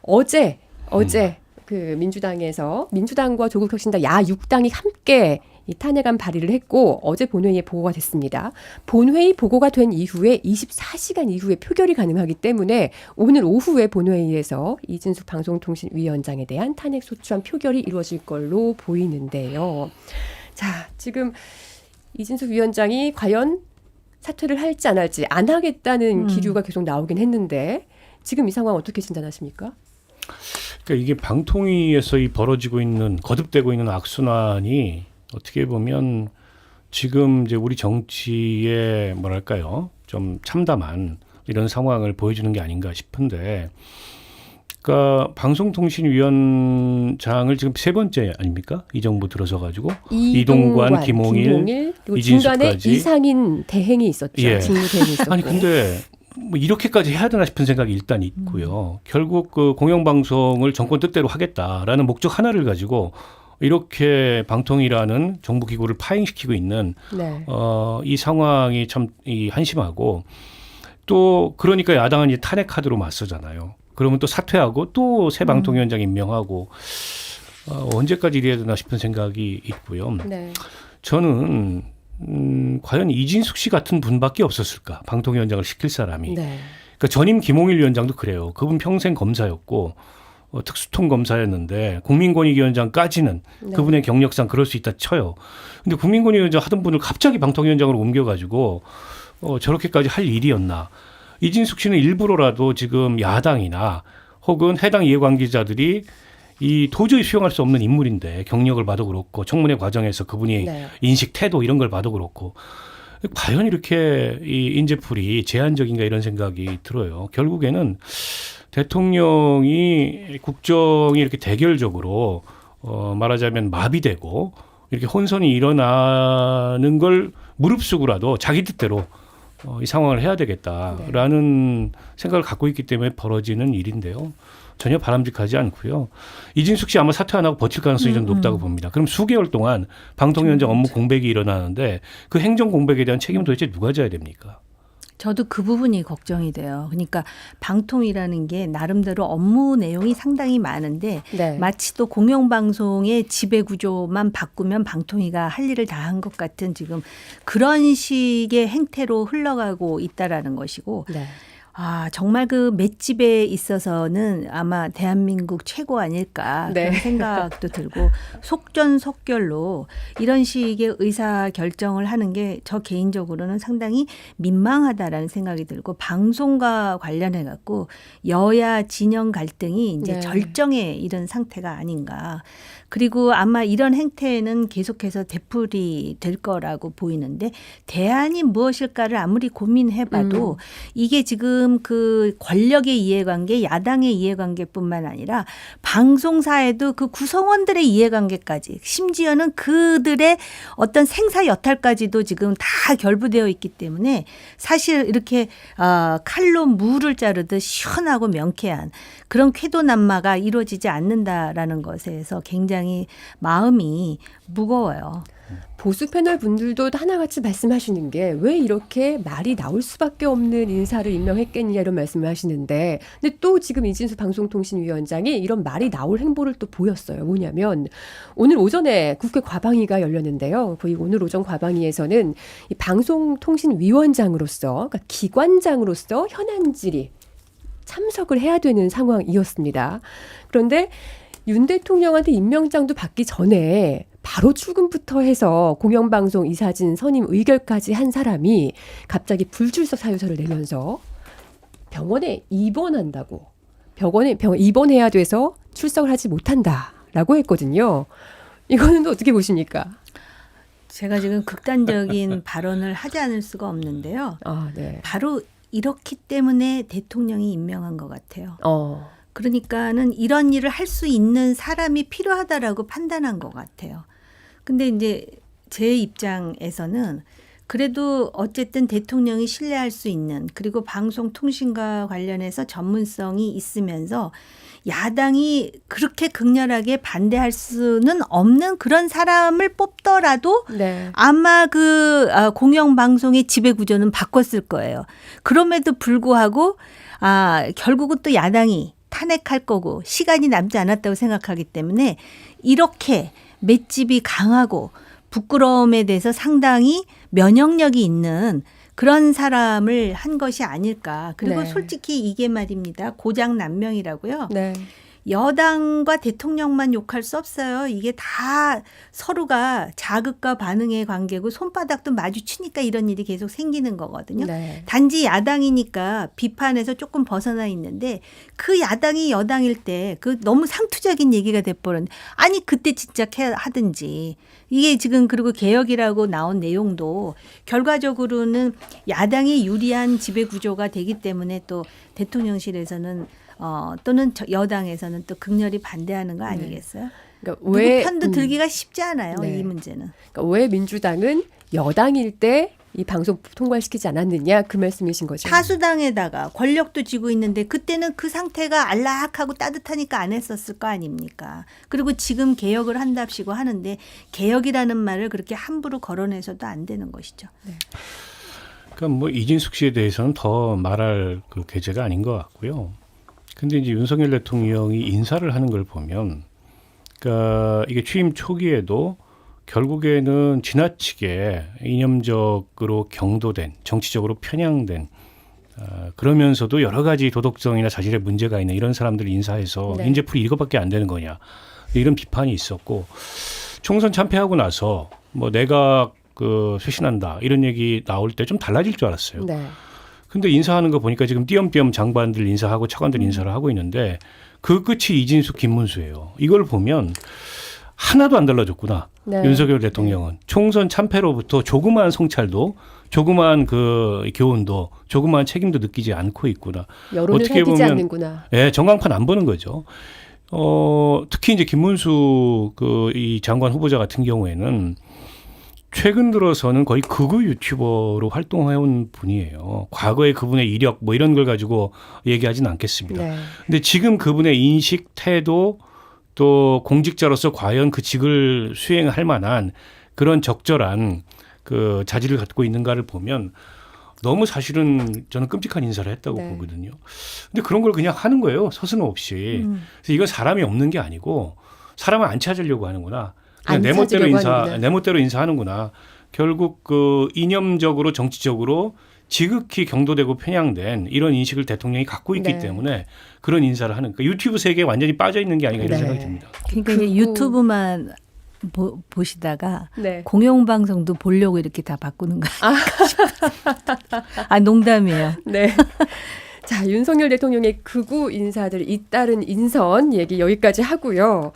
어제 그 민주당과 조국혁신당 야6당이 함께 이 탄핵안 발의를 했고 어제 본회의에 보고가 됐습니다. 본회의 보고가 된 이후에 24시간 이후에 표결이 가능하기 때문에 오늘 오후에 본회의에서 이진숙 방송통신위원장에 대한 탄핵소추안 표결이 이루어질 걸로 보이는데요. 자, 지금 이진숙 위원장이 과연 사퇴를 할지 안 할지 안 하겠다는 기류가 계속 나오긴 했는데 지금 이 상황 어떻게 진단하십니까? 그러니까 이게 방통위에서 이 벌어지고 있는 거듭되고 있는 악순환이 어떻게 보면 지금 이제 우리 정치의 뭐랄까요 좀 참담한 이런 상황을 보여주는 게 아닌가 싶은데, 그러니까 방송통신위원장을 지금 세 번째 아닙니까? 이 정부 들어서 가지고 이동관, 김홍일, 그리고 이진숙까지. 중간에 이상인 대행이 있었죠. 예. 직무 대행이 있었고. 아니 근데 뭐 이렇게까지 해야 되나 싶은 생각이 일단 있고요. 결국 그 공영방송을 정권 뜻대로 하겠다라는 목적 하나를 가지고 이렇게 방통이라는 정부기구를 파행시키고 있는 네. 이 상황이 참 한심하고, 또 그러니까 야당은 이제 탄핵 카드로 맞서잖아요. 그러면 또 사퇴하고 또 새 방통위원장 임명하고 언제까지 이래야 되나 싶은 생각이 있고요. 네. 저는 과연 이진숙 씨 같은 분밖에 없었을까, 방통위원장을 시킬 사람이. 네. 그러니까 전임 김홍일 위원장도 그래요. 그분 평생 검사였고 특수통 검사였는데 국민권익위원장까지는 네. 그분의 경력상 그럴 수 있다 쳐요. 근데 국민권익위원장 하던 분을 갑자기 방통위원장으로 옮겨가지고 저렇게까지 할 일이었나. 이진숙 씨는 일부러라도 지금 야당이나 혹은 해당 이해관계자들이 이 도저히 수용할 수 없는 인물인데, 경력을 봐도 그렇고 청문회 과정에서 그분이 네. 인식 태도 이런 걸 봐도 그렇고, 과연 이렇게 이 인재풀이 제한적인가 이런 생각이 들어요. 결국에는 대통령이 국정이 이렇게 대결적으로 말하자면 마비되고 이렇게 혼선이 일어나는 걸 무릅쓰고라도 자기 뜻대로 이 상황을 해야 되겠다라는 생각을 갖고 있기 때문에 벌어지는 일인데요. 전혀 바람직하지 않고요. 이진숙 씨 아마 사퇴 안 하고 버틸 가능성이 좀 높다고 봅니다. 그럼 수개월 동안 방통위원장 업무 공백이 일어나는데 그 행정 공백에 대한 책임은 도대체 누가 져야 됩니까? 저도 그 부분이 걱정이 돼요. 그러니까 방통이라는 게 나름대로 업무 내용이 상당히 많은데 네. 마치 또 공영방송의 지배구조만 바꾸면 방통위가 할 일을 다 한 것 같은 지금 그런 식의 행태로 흘러가고 있다라는 것이고, 네. 정말 그 맷집에 있어서는 아마 대한민국 최고 아닐까 네. 그런 생각도 들고, 속전속결로 이런 식의 의사 결정을 하는 게 저 개인적으로는 상당히 민망하다라는 생각이 들고, 방송과 관련해 갖고 여야 진영 갈등이 이제 네. 절정에 이른 상태가 아닌가. 그리고 아마 이런 행태는 계속해서 되풀이 될 거라고 보이는데, 대안이 무엇일까를 아무리 고민해봐도 이게 지금 그 권력의 이해관계, 야당의 이해관계뿐만 아니라 방송사에도 그 구성원들의 이해관계까지, 심지어는 그들의 어떤 생사 여탈까지도 지금 다 결부되어 있기 때문에 사실 이렇게 칼로 무를 자르듯 시원하고 명쾌한 그런 쾌도난마가 이루어지지 않는다라는 것에서 굉장히 마음이 무거워요. 보수 패널 분들도 하나같이 말씀하시는 게 왜 이렇게 말이 나올 수밖에 없는 인사를 임명했겠냐 이런 말씀을 하시는데, 근데 또 지금 이진수 방송통신위원장이 이런 말이 나올 행보를 또 보였어요. 뭐냐면 오늘 오전에 국회 과방위가 열렸는데요. 이 오늘 오전 과방위에서는 이 방송통신위원장으로서, 그러니까 기관장으로서 현안 질의 참석을 해야 되는 상황이었습니다. 그런데 윤 대통령한테 임명장도 받기 전에 바로 출근부터 해서 공영방송 이사진 선임 의결까지 한 사람이 갑자기 불출석 사유서를 내면서 병원에 입원한다고, 병원에 입원해야 돼서 출석을 하지 못한다라고 했거든요. 이거는 또 어떻게 보십니까? 제가 지금 극단적인 발언을 하지 않을 수가 없는데요. 네. 바로 이렇기 때문에 대통령이 임명한 것 같아요. 그러니까는 이런 일을 할 수 있는 사람이 필요하다라고 판단한 것 같아요. 근데 이제 제 입장에서는 그래도 어쨌든 대통령이 신뢰할 수 있는, 그리고 방송통신과 관련해서 전문성이 있으면서 야당이 그렇게 극렬하게 반대할 수는 없는 그런 사람을 뽑더라도 네. 아마 그 공영방송의 지배구조는 바꿨을 거예요. 그럼에도 불구하고 결국은 또 야당이 탄핵할 거고 시간이 남지 않았다고 생각하기 때문에 이렇게 맷집이 강하고 부끄러움에 대해서 상당히 면역력이 있는 그런 사람을 한 것이 아닐까. 그리고 네. 솔직히 이게 말입니다. 고장난명이라고요. 네. 여당과 대통령만 욕할 수 없어요. 이게 다 서로가 자극과 반응의 관계고 손바닥도 마주치니까 이런 일이 계속 생기는 거거든요. 네. 단지 야당이니까 비판에서 조금 벗어나 있는데 그 야당이 여당일 때 그 너무 상투적인 얘기가 돼버렸는데 아니 그때 진짜 하든지 이게 지금 그리고 개혁이라고 나온 내용도 결과적으로는 야당이 유리한 지배 구조가 되기 때문에 또 대통령실에서는 또는 여당에서는 또 극렬히 반대하는 거 아니겠어요? 그러니까 누구 편도 들기가 쉽지 않아요. 네. 이 문제는. 그러니까 왜 민주당은 여당일 때 이 방송 통과시키지 않았느냐 그 말씀이신 거죠. 다수당에다가 권력도 쥐고 있는데 그때는 그 상태가 안락하고 따뜻하니까 안 했었을 거 아닙니까? 그리고 지금 개혁을 한답시고 하는데 개혁이라는 말을 그렇게 함부로 거론해서도 안 되는 것이죠. 그러니까 뭐 이진숙 씨에 대해서는 더 말할 그 계제가 아닌 것 같고요. 근데 이제 윤석열 대통령이 인사를 하는 걸 보면, 그러니까 이게 취임 초기에도 결국에는 지나치게 이념적으로 경도된, 정치적으로 편향된, 그러면서도 여러 가지 도덕성이나 자질의 문제가 있는 이런 사람들을 인사해서 네. 인재풀이 이거밖에 안 되는 거냐, 이런 비판이 있었고, 총선 참패하고 나서 뭐 내가 그 쇄신한다 이런 얘기 나올 때 좀 달라질 줄 알았어요. 네. 근데 인사하는 거 보니까 지금 띄엄띄엄 장관들 인사하고 차관들 인사를 하고 있는데 그 끝이 이진숙, 김문수예요. 이걸 보면 하나도 안 달라졌구나. 네. 윤석열 대통령은 총선 참패로부터 조그마한 성찰도, 조그마한 그 교훈도, 조그마한 책임도 느끼지 않고 있구나. 여론을 어떻게 살피지 보면 않는구나. 예, 전광판 안 보는 거죠. 특히 이제 김문수 그 이 장관 후보자 같은 경우에는 최근 들어서는 거의 극우 유튜버로 활동해온 분이에요. 과거에 그분의 이력 뭐 이런 걸 가지고 얘기하진 않겠습니다. 네. 근데 지금 그분의 인식, 태도, 또 공직자로서 과연 그 직을 수행할 만한 그런 적절한 그 자질을 갖고 있는가를 보면 너무 사실은 저는 끔찍한 인사를 했다고 네. 보거든요. 근데 그런 걸 그냥 하는 거예요. 서슴없이. 그래서 이건 사람이 없는 게 아니고 사람을 안 찾으려고 하는구나. 그냥 안 내 멋대로 찾으려고 하는구나. 내 멋대로 인사하는구나. 결국 그 이념적으로 정치적으로 지극히 경도되고 편향된 이런 인식을 대통령이 갖고 있기 네. 때문에 그런 인사를 하는. 그러니까 유튜브 세계에 완전히 빠져 있는 게 아닌가 이런 네. 생각이 듭니다. 그러니까 이제 유튜브만 보시다가 네. 공영방송도 보려고 이렇게 다 바꾸는 거 아, 농담이에요. 네. 자, 윤석열 대통령의 극우 인사들 잇따른 인선 얘기 여기까지 하고요.